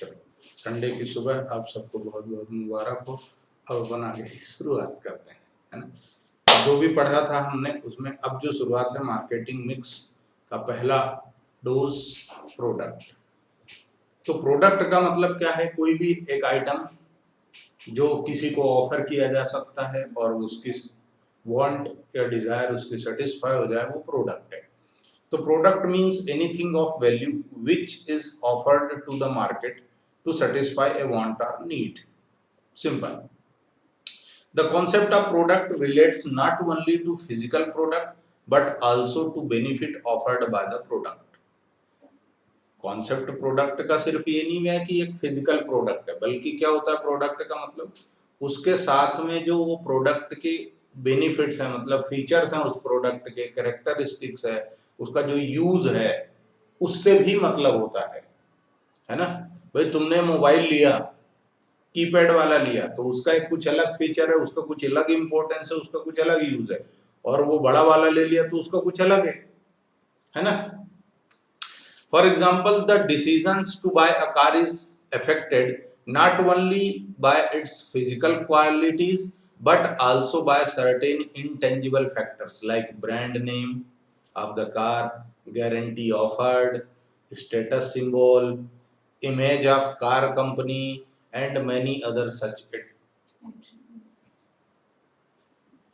चलो, संडे की सुबह आप सबको बहुत बहुत मुबारक हो। अब अपन आगे की शुरुआत करते हैं, है ना। जो भी पढ़ा था हमने उसमें अब जो शुरुआत है मार्केटिंग मिक्स का पहला डोज प्रोडक्ट। तो प्रोडक्ट का मतलब क्या है? कोई भी एक आइटम जो किसी को ऑफर किया जा सकता है और उसकी वांट या डिजायर उसकी सेटिस्फाई हो जाए, वो प्रोडक्ट है। तो product means anything of value which is offered to the market to satisfy a want और need. Simple. The concept of product relates not only to physical product but also to benefit offered by the product. Concept product का सिर्फ ये नहीं है कि एक physical product है, बल्कि क्या होता है प्रोडक्ट का मतलब उसके साथ में जो वो प्रोडक्ट के बेनिफिट्स हैं, मतलब फीचर्स हैं उस प्रोडक्ट के, कैरेक्टरिस्टिक्स है, उसका जो यूज है, उससे भी मतलब होता है ना। भाई तुमने मोबाइल लिया, कीपैड वाला लिया, तो उसका एक कुछ अलग फीचर है, उसका कुछ अलग इंपॉर्टेंस है, उसका कुछ अलग यूज है। और वो बड़ा वाला ले लिया तो उसका कुछ अलग है ना। For example, the decisions to buy a car is affected not only by its physical qualities but also by certain intangible factors like brand name of the car, guarantee offered, status symbol, image of car company and many other such it.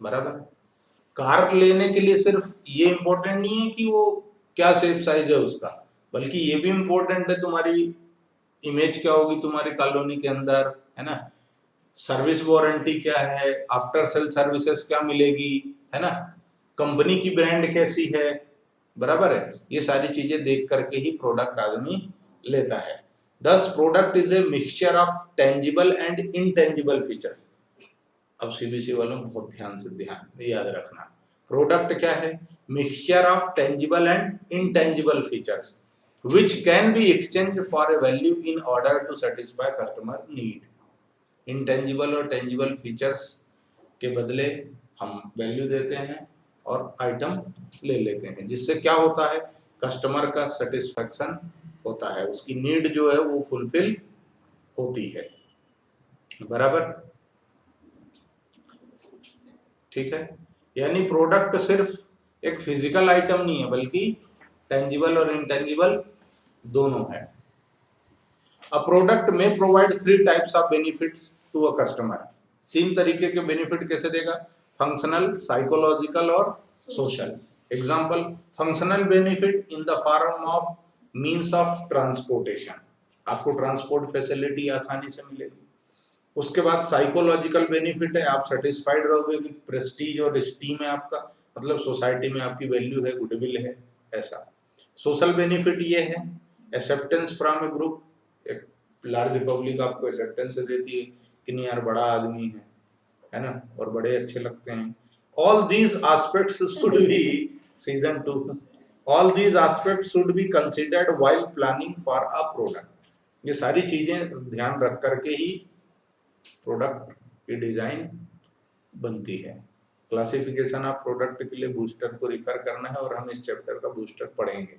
बराबर। Car लेने के लिए सिर्फ ये important नहीं है कि वो क्या शेप साइज है उसका, बल्कि ये भी इंपॉर्टेंट है तुम्हारी इमेज क्या होगी तुम्हारी कॉलोनी के अंदर, है ना। सर्विस वारंटी क्या है, आफ्टर सेल सर्विसेज क्या मिलेगी, है ना। कंपनी की ब्रांड कैसी है, बराबर है। ये सारी चीजें देख करके ही प्रोडक्ट आदमी लेता है। दस product is a mixture of tangible and intangible features. अब सीबीसी वालों बहुत ध्यान से ध्यान याद रखना, प्रोडक्ट क्या है? Mixture of tangible and intangible features which can be exchanged for a value in order to satisfy customer need. Intangible और tangible features के बदले हम वैल्यू देते हैं और आइटम ले लेते हैं, जिससे क्या होता है? कस्टमर का सेटिस्फैक्शन होता है, उसकी नीड जो है वो फुलफिल होती है, बराबर। ठीक है। यानी प्रोडक्ट सिर्फ एक फिजिकल आइटम नहीं है, बल्कि टेंजिबल और इनटेंजिबल दोनों है। A product may provide 3 types of benefits to a customer. 3 तरीके के बेनिफिट कैसे देगा? फंक्शनल, साइकोलॉजिकल और social. Example, functional benefit in the form of means of transportation, आपको ट्रांसपोर्ट फैसिलिटी आसानी से मिलेगी। उसके बाद साइकोलॉजिकल बेनिफिट है, आप सेटिस्फाइड रहोगे कि प्रेस्टीज और स्टीम है आपका, मतलब सोसाइटी में आपकी वैल्यू है, गुडविल है, ऐसा। सोशल बेनिफिट ये है, एक्सेप्टेंस फ्रॉम ए ग्रुप, एक लार्ज पब्लिक आपको एक्सेप्टेंस देती है कि नहीं यार बड़ा आदमी है ना, और बड़े अच्छे लगते हैं। All these aspects should be season 2, all these aspects should be considered while planning for a product. ये सारी चीजें ध्यान रख करके ही प्रोडक्ट की डिजाइन बनती है। क्लासिफिकेशन ऑफ प्रोडक्ट के लिए बूस्टर को रिफर करना है और हम इस चैप्टर का बूस्टर पढ़ेंगे।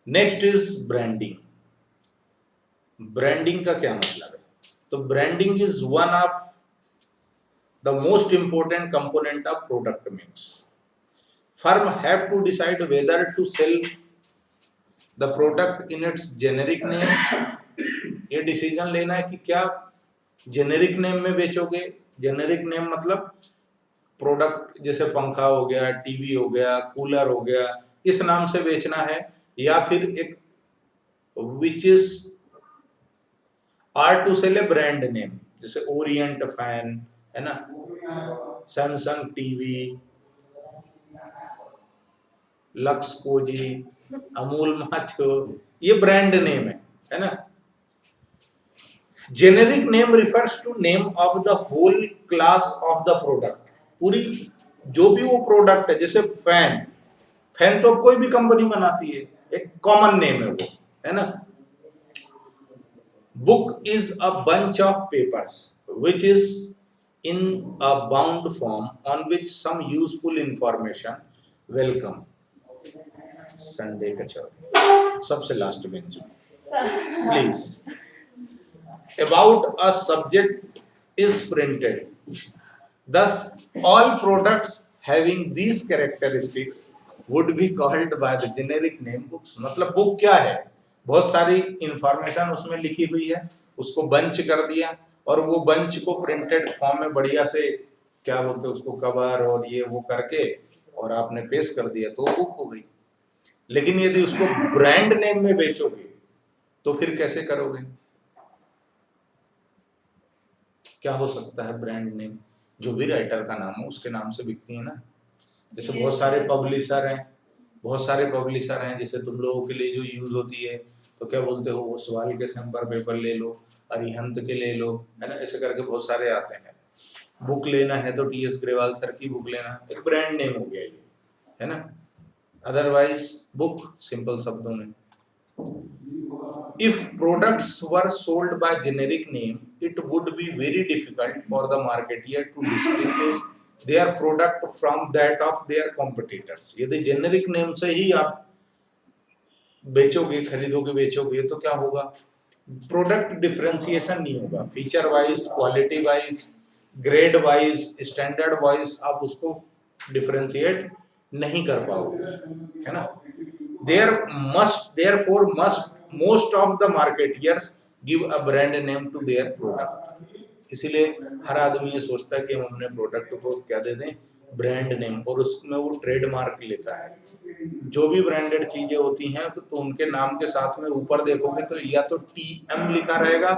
Next is branding. ब्रांडिंग का क्या मतलब है? तो branding is one of the most important component of product mix. Firm have to decide whether to sell the product in its generic name. ये डिसीजन लेना है कि क्या जेनेरिक नेम में बेचोगे। जेनेरिक नेम मतलब प्रोडक्ट जैसे पंखा हो गया, टीवी हो गया, कूलर हो गया, इस नाम से बेचना है, या फिर एक which is or to sell a brand name, जैसे ओरिएंट फैन है ना, Samsung TV, Lux Cozi, Amul Macho, ये ब्रांड नेम है ना। Generic name refers to name of the whole class of the product. पूरी जो भी वो प्रोडक्ट है, जैसे फैन, फैन तो कोई भी कंपनी बनाती है, एक कॉमन नेम है वो, है ना। Book is a bunch of papers which is in a bound form on which some useful information welcome। Sunday kachori सबसे लास्ट बेंच में, please. About a subject is printed. Thus, all products having these characteristics would be called by the generic name books. मतलब book क्या है, बहुत सारी information उसमें लिखी हुई है, उसको बंच कर दिया और वो बंच को प्रिंटेड फॉर्म में बढ़िया से क्या बोलते हैं उसको कवर और ये वो करके और आपने पेश कर दिया तो बुक हो गई। लेकिन यदि उसको ब्रांड नेम में बेचोगे तो फिर कैसे करोगे? क्या हो सकता है ब्रांड नेम? जो भी राइटर का नाम हो उसके नाम से बिकती है ना। जैसे बहुत सारे पब्लिशर हैं जैसे तुम लोगों के लिए जो यूज होती है तो क्या बोलते हो, वो सवाल के संपर पेपर ले लो, अरिहंत के ले लो, है ना, ऐसे करके बहुत सारे आते हैं। बुक लेना है तो टी.एस. ग्रेवाल सर की बुक लेना, एक ब्रांड नेम हो गया ये, है ना। अदरवाइज बुक सिंपल शब्दों में। If products were sold by generic name, it would be very difficult for the marketeer to distinguish their product from that of their competitors. यदि generic name से ही आप बेचोगे, खरीदोगे, बेचोगे तो क्या होगा? प्रोडक्ट डिफरेंशिएशन नहीं होगा, feature wise, quality wise, grade wise, standard wise आप उसको डिफरेंशिएट नहीं कर पाओगे, है ना। Therefore most of the marketeers give a brand name to their product. इसीलिए हर आदमी ये सोचता है कि हम अपने प्रोडक्ट को क्या दे दें, ब्रांड नेम, और उसमें वो ट्रेडमार्क लेता है। जो भी ब्रांडेड चीजें होती हैं तो उनके नाम के साथ में ऊपर देखोगे तो या तो TM लिखा रहेगा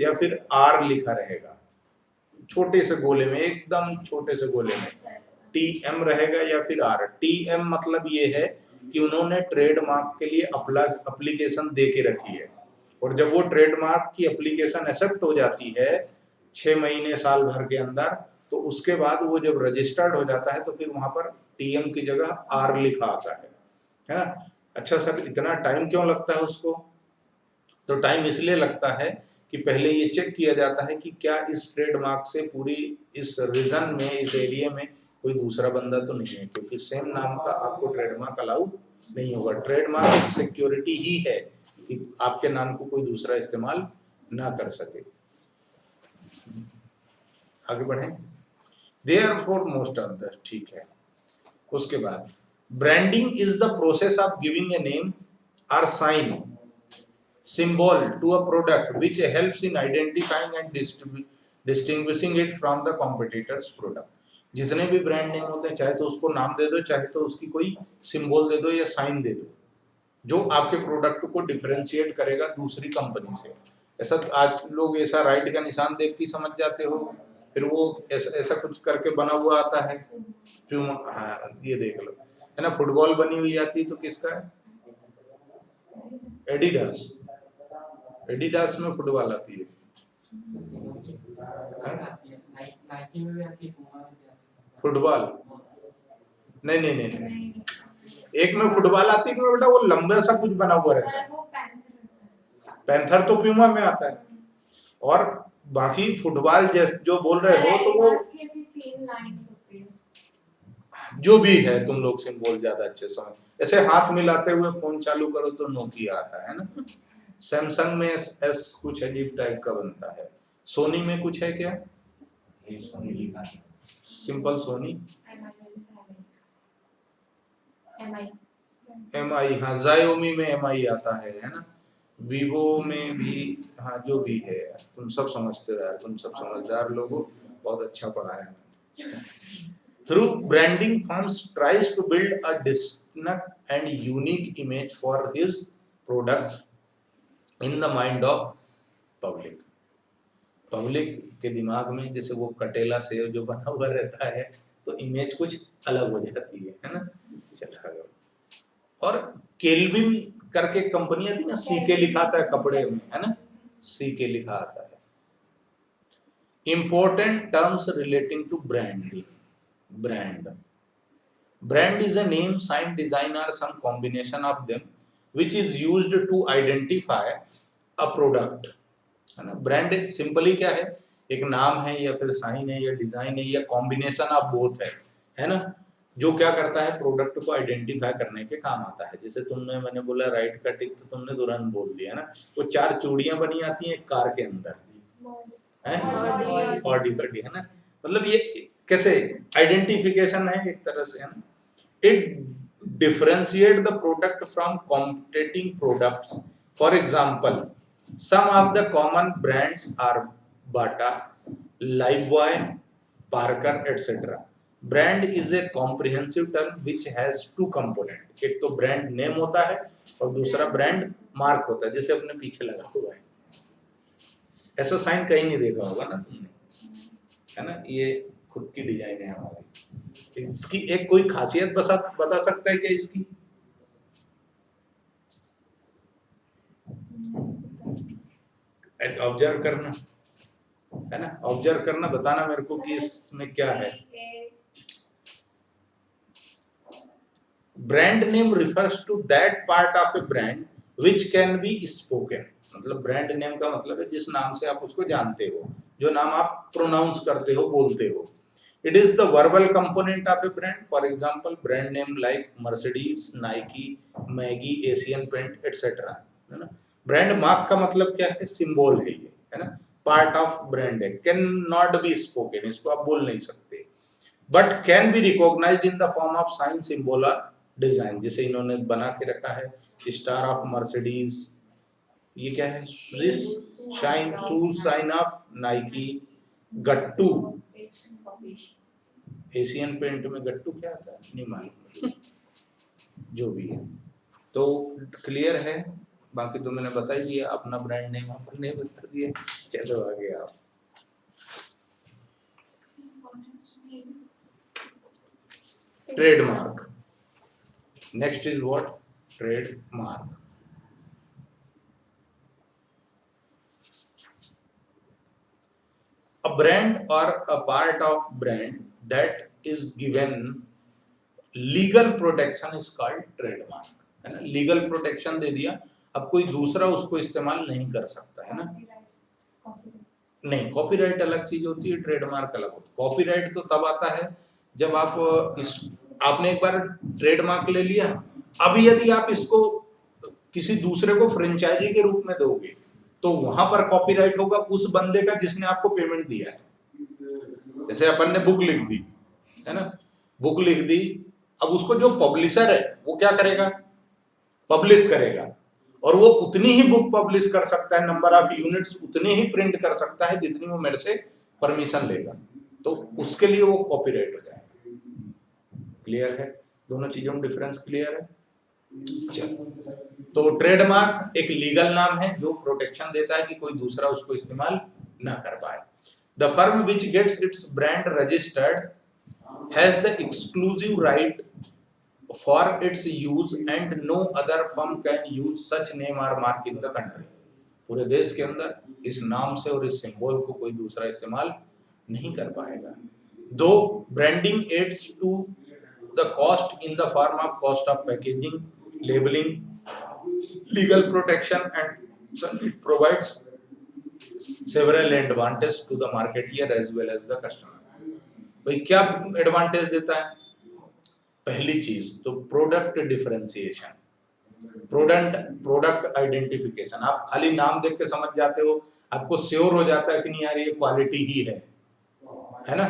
या फिर R लिखा रहेगा, छोटे से गोले में, एकदम छोटे से गोले में TM रहेगा या फिर R। TM मतलब ये है कि उन्होंने ट्रेडमार्क के लिए एप्लीकेशन दे के रखी है, और जब वो ट्रेडमार्क की एप्लीकेशन एक्सेप्ट हो जाती है 6 महीने साल भर के अंदर, तो उसके बाद वो जब रजिस्टर्ड हो जाता है तो फिर वहां पर TM की जगह R लिखा आता है ना। अच्छा सर, इतना टाइम क्यों लगता है उसको? तो टाइम इसलिए लगता है कि पहले ये चेक किया जाता है कि क्या इस ट्रेडमार्क से पूरी इस रीजन में, इस एरिया में कोई दूसरा बंदा तो नहीं है, क्योंकि सेम नाम का आपको ट्रेडमार्क अलाउ नहीं होगा। ट्रेडमार्क एक सिक्योरिटी ही है कि आपके नाम को कोई दूसरा इस्तेमाल ना कर सके। आगे बढ़ें। देयरफॉर मोस्ट ऑफ द, ठीक है। उसके बाद branding is the process of giving a name और sign symbol to a product which helps in identifying and distinguishing it from the competitor's product. जितने भी ब्रांड नेम होते हैं, चाहे तो उसको नाम दे दो, चाहे तो उसकी कोई सिंबल दे दो या साइन दे दो, जो आपके प्रोडक्ट को डिफरेंशिएट करेगा दूसरी कंपनी से। ऐसा आज लोग ऐसा राइट का निशान देख के समझ जाते हो, फिर वो ऐसा कुछ करके बना हुआ आता है, फिर ये देख लो, है ना। फुटबॉल बनी हुई आती है तो किसका है? एडिडास। एडिडास में फुटबॉल आती है, फुटबॉल नहीं नहीं नहीं नहीं, एक में फुटबॉल आती है बेटा, वो लंबा सा कुछ बना हुआ रहता है। पैंथर तो प्यूमा में आता है, और बाकी फुटबॉल जो बोल रहे हो तो वो जो भी है, तुम लोग सिंबल ज्यादा अच्छे समझ। ऐसे हाथ मिलाते हुए फोन चालू करो तो नोकिया आता है ना। सैमसंग में एस कुछ अजीब टाइप का बनता है। सोनी में कुछ है क्या? सिंपल सोनी, MI, हाँ। Xiaomi में MI आता है ना। वीवो में भी, हाँ, जो भी है, तुम सब समझते हो यार, तुम सब समझदार लोगों, बहुत अच्छा पढ़ा है। Through branding, firms tries to build a distinct and unique image for his product in the mind of public. Public के दिमाग में जैसे वो कटेला सेव जो बना हुआ रहता है तो इमेज कुछ अलग हो जाती है ना। चल रहा है। और केल्विन करके कंपनी आती है ना, CK लिखा आता है कपड़े में, है ना, CK लिखा आता है। Important terms relating to branding. Brand is a name, sign, design or some combination of them which is used to identify a product, है ना। ब्रांड सिंपली क्या है? एक नाम है या फिर साइन है या डिजाइन है या कॉम्बिनेशन ऑफ बोथ है ना। जो क्या करता है, प्रोडक्ट को आइडेंटिफाई करने के काम आता है। जैसे तुमने, मैंने बोला राइट का टिक, तो तुमने तुरंत बोल दिया ना। वो 4 चूड़ियां बनी आती हैं एक कार के अंदर, है बॉडी बॉडी, है ना। मतलब ये कैसे आइडेंटिफिकेशन है एक तरह से, है ना। It differentiate the product from competing products. For example, some of the common brands are Bata, Lifebuoy, Parker, etc. Brand is a comprehensive term which has two components. एक तो ब्रांड नेम होता है और दूसरा ब्रांड मार्क होता है, जैसे अपने पीछे लगा हुआ है। ऐसा साइन कहीं नहीं देखा होगा ना तुमने, है ना। ये खुद की डिजाइन है हमारी। इसकी एक कोई खासियत बता सकता है क्या इसकी? ऑब्जर्व करना, है ना, ऑब्जर्व करना, बताना मेरे को कि इसमें क्या है। Brand name refers to that part of a brand which can be spoken. मतलब ब्रांड नेम का मतलब है जिस नाम से आप उसको जानते हो, जो नाम आप प्रोनाउंस करते हो, बोलते हो। It is the verbal component of a brand. For example, brand name like Mercedes, Nike, Maggi, Asian Paint, etc. है ना। ब्रांड मार्क का मतलब क्या है? सिंबल है ये, है ना, पार्ट ऑफ ब्रांड है। कैन नॉट बी स्पोकन, इसको आप बोल नहीं सकते, but can be recognized in the form of sign, symbol और डिजाइन। जैसे इन्होंने बना के रखा है स्टार ऑफ मर्सिडीज, ये क्या है? Shine, shoes sign of Nike, Gattu, Asian Paint में गट्टू क्या आता है नहीं मालूम, जो भी है। तो क्लियर है, बाकी तो मैंने बता ही दिया, अपना ब्रांड नेम आपने बता दिया। चलो आगे आप। Trademark, next is what? Trademark. A brand or a part of brand that is given legal protection is called trademark, है ना। लीगल प्रोटेक्शन दे दिया, अब कोई दूसरा उसको इस्तेमाल नहीं कर सकता, है ना। नहीं, कॉपीराइट अलग चीज होती है, ट्रेडमार्क अलग होता है। कॉपीराइट तो तब आता है जब आप आपने एक बार ट्रेडमार्क ले लिया, अब यदि आप इसको किसी दूसरे को फ्रेंचाइजी के रूप में दोगे तो वहां पर कॉपीराइट होगा उस बंदे का जिसने आपको पेमेंट दिया है। जैसे अपन ने बुक लिख दी, है ना, बुक लिख दी, अब उसको जो पब्लिशर है वो क्या करेगा? पब्लिश करेगा, और वो उतनी ही बुक पब्लिश कर सकता है, नंबर ऑफ यूनिट्स उतने ही प्रिंट कर सकता है जितनी वो मेरे से परमिशन लेगा, तो उसके लिए वो कॉपीराइट हो जाएगा। क्लियर है? दोनों चीजों में डिफरेंस क्लियर है? तो ट्रेडमार्क एक लीगल नाम है जो प्रोटेक्शन देता है कि कोई दूसरा उसको इस्तेमाल ना कर पाए। The firm which gets its brand registered has the exclusive right for its use and no other firm can use such name और मार्क इन द कंट्री। पूरे देश के अंदर इस नाम से और इस सिंबल को कोई दूसरा इस्तेमाल नहीं कर पाएगा। दो branding adds to the cost in the form of cost of packaging, labeling, legal protection, and it provides several advantages to the marketeer as well as the customer. भाई क्या एडवांटेज देता है? पहली चीज तो प्रोडक्ट डिफरेंशिएशन, प्रोडक्ट आइडेंटिफिकेशन। आप खाली नाम देख के समझ जाते हो, आपको श्योर हो जाता है कि नहीं यार ये क्वालिटी ही है ना।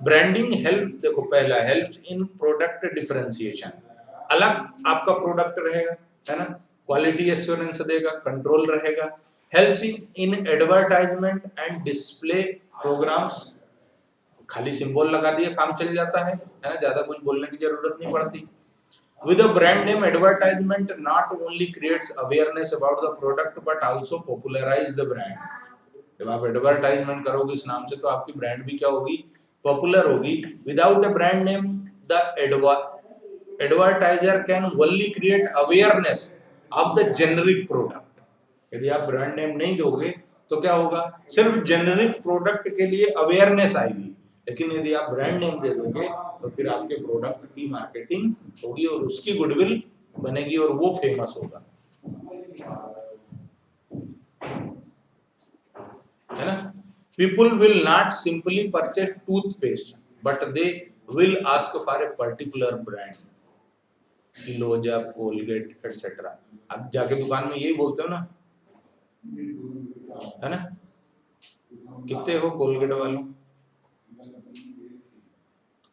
ब्रांडिंग हेल्प, देखो पहला हेल्प्स इन प्रोडक्ट डिफरेंशिएशन, अलग आपका प्रोडक्ट रहेगा, है ना, क्वालिटी एश्योरेंस देगा, कंट्रोल रहेगा। Helps in advertisement and display programs, खाली सिंबल लगा दिया काम चल जाता है ना, ज्यादा कुछ बोलने की जरूरत नहीं पड़ती। With a brand name, advertisement not only creates awareness about the product but also popularize the brand. जब आप एडवर्टाइजमेंट करोगे इस नाम से तो आपकी ब्रांड भी क्या होगी? पॉपुलर होगी। Without a brand name the advertiser can only create awareness of the generic product. यदि आप ब्रांड नेम नहीं दोगे तो क्या होगा? सिर्फ जेनरिक प्रोडक्ट के लिए अवेयरनेस आएगी, लेकिन यदि आप ब्रांड नेम दे दोगे तो फिर आपके प्रोडक्ट की मार्केटिंग होगी और उसकी गुडविल बनेगी और वो फेमस होगा, है ना। People will not simply purchase toothpaste, but they will ask for a particular brand, किलोजा, कोलगेट एटसेट्रा। आप जाके दुकान में यही बोलते हो ना, है ना? कितने हो कोलगेट वालों?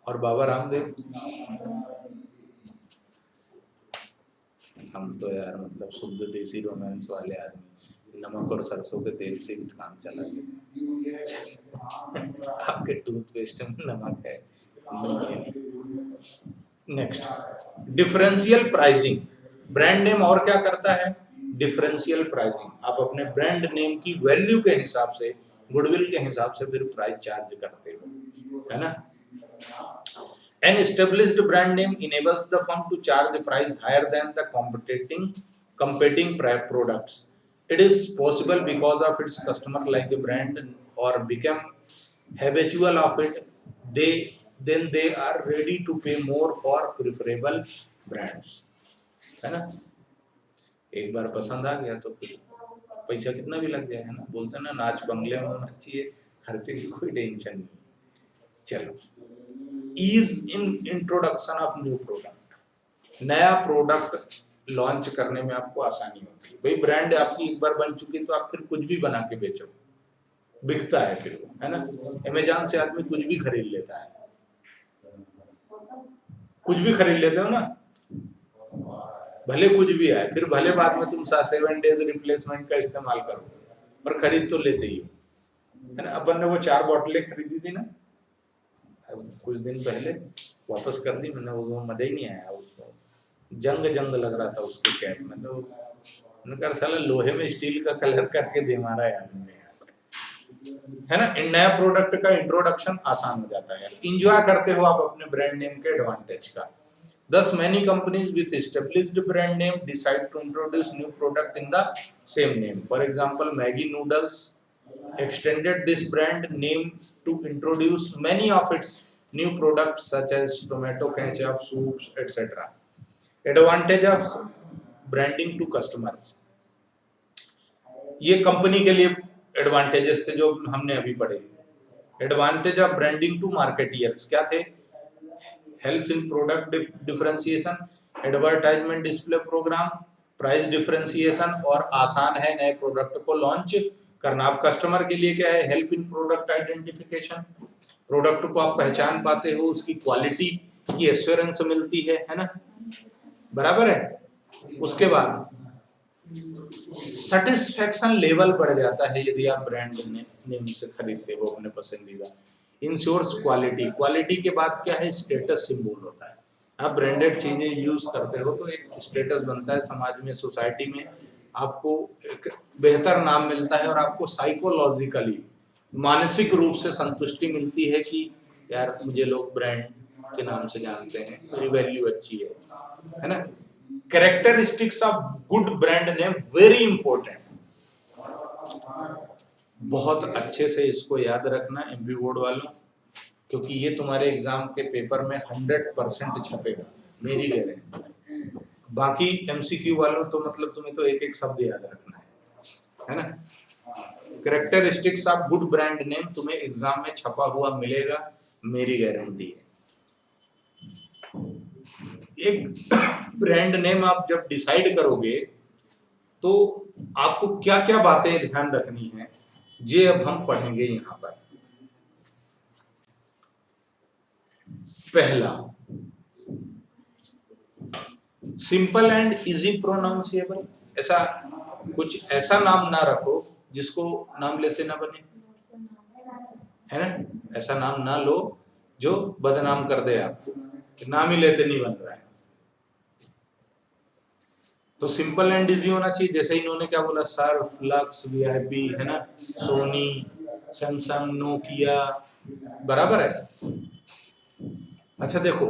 और बाबा रामदेव? हम तो यार मतलब शुद्ध देसी रोमांस वाले आदमी, नमक और सरसों के तेल से ही काम चला लेते। आपके टूथपेस्ट में नमक है। Next, differential pricing. Brand name और क्या करता है? Differential pricing. आप अपने ब्रांड नेम की वैल्यू के हिसाब से, गुडविल के हिसाब से फिर प्राइस चार्ज करते हो, है ना? An established brand name enables the firm to charge the price higher than the competing products. It is possible because of its customer like a brand or become habitual of it. Then they are ready to pay more for preferable brands. है ना? एक बार पसंद आ गया तो फिर पैसा कितना भी लग जाए, है ना? बोलते ना, नाच बंगले में होना चाहिए, खर्चे की कोई टेंशन नहीं। चलो, ease in introduction of new product. नया प्रोडक्ट लॉन्च करने में आपको आसानी होती है। भाई ब्रांड आपकी एक बार बन चुकी तो आप फिर कुछ भी बना के बेचो, बिकता है फिर वो, है ना? अमेज़न से आदमी कुछ भी खरीद लेता है, कुछ भी खरीद लेते हो ना, भले कुछ भी आए, फिर भले बाद में तुम 7 डेज रिप्लेसमेंट का इस्तेमाल करो, पर खरीद तो लेते ही हो, है ना? अपन ने वो 4 बोतलें खरीदी थी ना कुछ दिन पहले, वापस कर दी मैंने। वो मजा ही नहीं आया, उसको जंग लग रहा था उसके कैप में, तो मैंने कहा साला लोहे में स्टील का कलर करके दे मारा है आदमी ने, है ना? इन नया प्रोडक्ट का इंट्रोडक्शन आसान हो जाता है, इंजॉय करते हो आप अपने ब्रांड नेम के एडवांटेज का। Thus many companies with established brand name decide to introduce new product in the same name. For example, Maggi noodles extended this brand name to introduce many of its new products such as tomato ketchup, soups, etc. Advantage of branding to customers. ये company के लिए advantages थे जो हमने अभी पढ़े। Advantage of branding to marketers क्या थे? Helps in product differentiation, advertisement display program, price differentiation, और आसान है नए प्रोडक्ट को लॉन्च करना। अब कस्टमर के लिए क्या है? Help in product identification, product को आप पहचान पाते हो, उसकी क्वालिटी की एश्योरेंस मिलती है ना? बराबर है। उसके बाद सेटिस्फेक्शन लेवल बढ़ जाता है यदि आप ब्रांड नेम से खरीदते हो अपने पसंदीदा। इंश्योर्स क्वालिटी, क्वालिटी के बाद क्या है? स्टेटस सिंबल होता है। आप ब्रांडेड चीजें यूज करते हो तो एक स्टेटस बनता है समाज में, सोसाइटी में, आपको एक बेहतर नाम मिलता है और आपको साइकोलॉजिकली, मानसिक रूप से संतुष्टि मिलती है कि यार मुझे लोग ब्रांड के नाम से जानते हैं, मेरी वैल्यू अच्छी है ना? Characteristics of good brand name very important. बहुत अच्छे से इसको याद रखना एमपी बोर्ड वालों, क्योंकि ये तुम्हारे एग्जाम के पेपर में 100% छपेगा, मेरी गारंटी। बाकी एमसीक्यू वालों तो मतलब तुम्हें तो एक एक शब्द याद रखना है ना? Characteristics of good brand name तुम्हें एग्जाम में छपा हुआ मिलेगा, मेरी गारंटी है। एक ब्रांड नेम आप जब डिसाइड करोगे तो आपको क्या क्या बातें ध्यान रखनी है, ये अब हम पढ़ेंगे यहाँ पर। पहला, सिंपल एंड इजी प्रोनाउंसिएबल। ऐसा कुछ ऐसा नाम ना रखो जिसको नाम लेते ना बने, है ना? ऐसा नाम ना लो जो बदनाम कर दे आपको, नाम ही लेते नहीं बन रहा है। तो सिंपल एंड इजी होना चाहिए। जैसे इन्होंने क्या बोला, सर्फ, लक्स, वीआईपी, है ना, सोनी, सैमसंग, नोकिया, बराबर है। अच्छा देखो,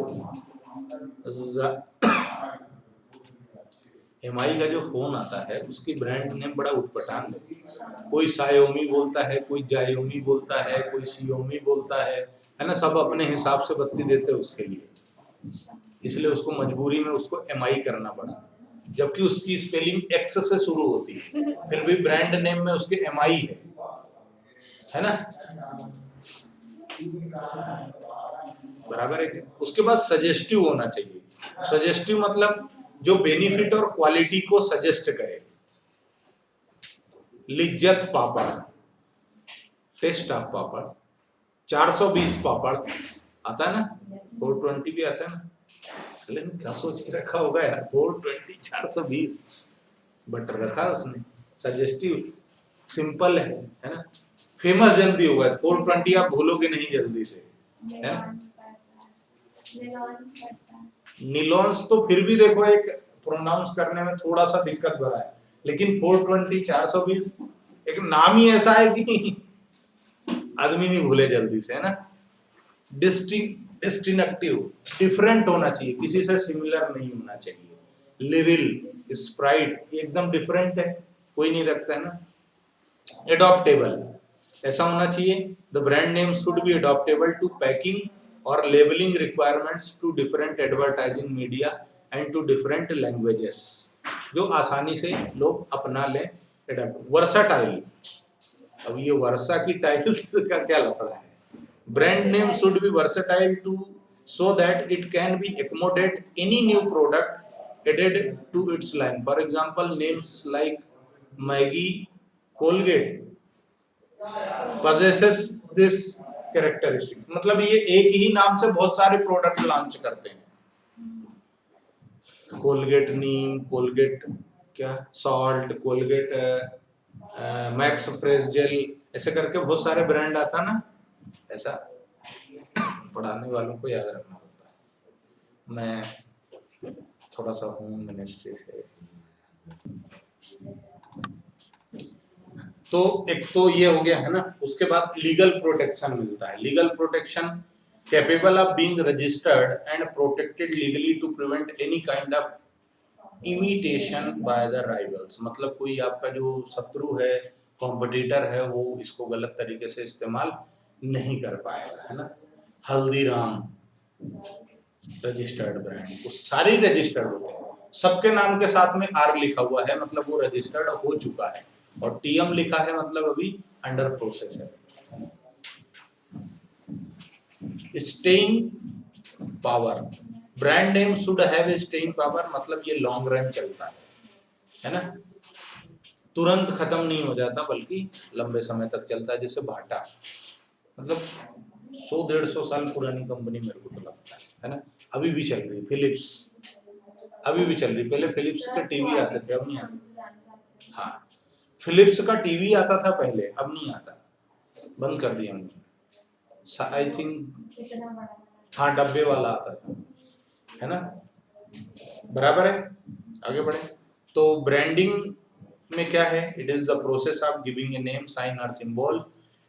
एमआई का जो फोन आता है उसकी ब्रांड नेम बड़ा उटपटांग है। कोई सायोमी बोलता है, कोई जायोमी बोलता है, कोई सियोमी बोलता है ना? सब अपने हिसाब से बत्ती देते हैं उसके लिए, इसलिए उसको मजबूरी में उसको एमआई करना पड़ा, जबकि उसकी स्पेलिंग एक्स से शुरू होती है, फिर भी ब्रांड नेम में उसके एमआई है ना? बराबर है क्या? उसके बाद सजेस्टिव होना चाहिए। सजेस्टिव मतलब जो बेनिफिट और क्वालिटी को सजेस्ट करे। लिज्जत पापड़, टेस्ट ऑफ पापड़, 420 पापड़ आता है ना, 420 भी आता है ना। सलेन क्या सोच के रखा होगा यार, 420 420 बट रखा उसने। सजेस्टिव, सिंपल है ना, फेमस जल्दी होगा। 420 आप भूलोगे नहीं जल्दी से, है ना। निलॉन्स तो फिर भी देखो एक प्रोनाउंस करने में थोड़ा सा दिक्कत भरा है, लेकिन 420 420 एक नाम ही ऐसा है कि आदमी नहीं भूले जल्दी से, है ना। डिस्टिंक्टिव, डिफरेंट होना चाहिए, किसी से सिमिलर नहीं होना चाहिए। लिरिल, स्प्राइट एकदम डिफरेंट है, कोई नहीं रखता है ना। एडॉप्टेबल, ऐसा होना चाहिए। The brand name should be adaptable to packing और labelling requirements to different advertising media and to different languages, जो आसानी से लोग अपना लें। वर्साटाइल, अब ये वर्षा की टाइल्स का क्या लफड़ा है। Brand name should be versatile to so that it can be accommodate any new product added to its line. For example, names like Maggi, Colgate possesses this characteristic. मतलब ये एक ही नाम से बहुत सारे प्रोडक्ट लॉन्च करते हैं। कोलगेट नीम, कोलगेट क्या salt, Colgate Max Fresh gel, ऐसे करके बहुत सारे ब्रांड आता ना। ऐसा पढ़ाने वालों को याद रखना होता है। मैं थोड़ा सा हूँ मिनिस्ट्री से। तो एक तो ये हो गया है ना। उसके बाद लीगल प्रोटेक्शन मिलता है। Legal protection, capable of being registered and protected legally to prevent any kind of imitation by the rivals. मतलब कोई आपका जो शत्रु है, कॉम्पिटिटर है, वो इसको गलत तरीके से इस्तेमाल नहीं कर पाएगा, है ना। हल्दीराम रजिस्टर्ड ब्रांड, वो सारी रजिस्टर्ड होते हैं, सबके नाम के साथ में आर लिखा हुआ है, मतलब वो रजिस्टर्ड हो चुका है। और टीएम लिखा है मतलब अभी अंडर प्रोसेस है। Staying power, brand name should have staying power, मतलब ये लॉन्ग रन चलता है ना, तुरंत खत्म नहीं हो जाता बल्कि लंबे समय तक चलता है। जैसे बाटा, मतलब 100-150 साल पुरानी कंपनी मेरे को तो लगता है ना, अभी भी चल रही। फिलिप्स अभी भी चल रही, पहले फिलिप्स के टीवी आते थे, अब नहीं आते। हाँ, फिलिप्स का टीवी आता था पहले, अब नहीं आता, बंद कर दिया उन्होंने। आई थिंक हाँ, डब्बे वाला आता था, है ना। बराबर है, आगे बढ़े। तो ब्रांडिंग में क्या है, it is the process of giving a name, sign और सिंबल।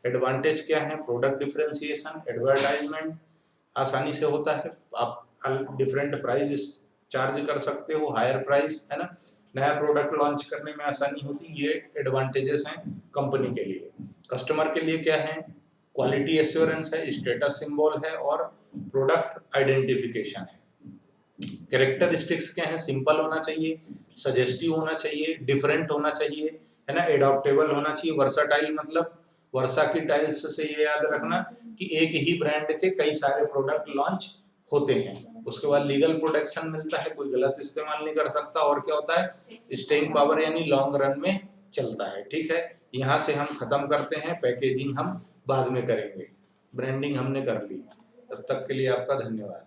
एडवांटेज क्या है, प्रोडक्ट डिफरेंशिएशन, एडवर्टाइजमेंट आसानी से होता है, आप डिफरेंट प्राइस चार्ज कर सकते हो, हायर प्राइस, है ना। नया प्रोडक्ट लॉन्च करने में आसानी होती, ये एडवांटेजेस हैं कंपनी के लिए। कस्टमर के लिए क्या है, क्वालिटी एश्योरेंस है, स्टेटस सिंबल है और प्रोडक्ट आइडेंटिफिकेशन है। कैरेक्टरिस्टिक्स क्या है, सिंपल होना चाहिए, सजेस्टिव होना चाहिए, डिफरेंट होना चाहिए, है ना, एडॉप्टेबल होना चाहिए। वर्साटाइल मतलब वर्षा की टाइल्स से ये याद रखना कि एक ही ब्रांड के कई सारे प्रोडक्ट लॉन्च होते हैं। उसके बाद लीगल प्रोटेक्शन मिलता है, कोई गलत इस्तेमाल नहीं कर सकता। और क्या होता है, स्टेइंग पावर यानी लॉन्ग रन में चलता है। ठीक है, यहाँ से हम खत्म करते हैं, पैकेजिंग हम बाद में करेंगे, ब्रांडिंग हमने कर ली। तब तक के लिए आपका धन्यवाद।